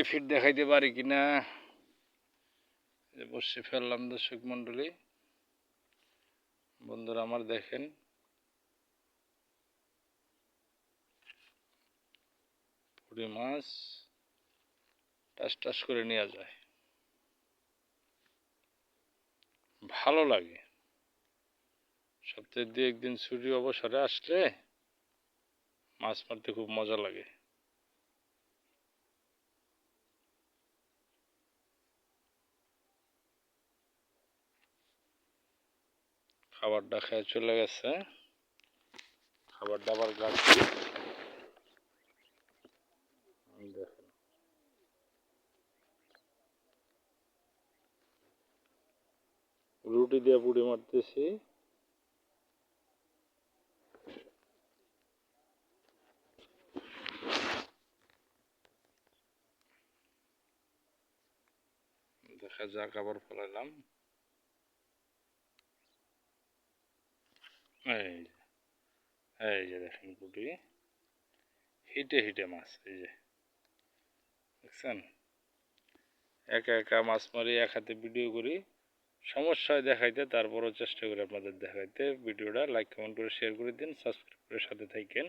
Fit দেখাইতে পারি কিনা বসে ফেললাম। দর্শক মন্ডলী, বন্ধুরা আমার দেখেন, পুঁটি মাছ টাস টাস করে নেওয়া যায়, ভালো লাগে। সপ্তাহে 2-1 দিন ছুটি অবসরে আসলে মাছ মারতে খুব মজা লাগে। খাবারটা খেয়ে চলে গেছে, খাবার দাবার গাড়ছি। দেখেন রুটি দিয়ে পুঁটি মারতেছি। দেখা যাক, আবার ফেলাইলাম। এই যে দেখেন পুঁটি, হিটে হিটে মাছ। এই যে দেখছেন, একা একা মাছ মারি, এক হাতে ভিডিও করি, সমস্যা হয় দেখাইতে, তারপরও চেষ্টা করি আপনাদের দেখাইতে। ভিডিওটা লাইক কমেন্ট করে শেয়ার করে দিন, সাবস্ক্রাইব করে সাথে থাকেন।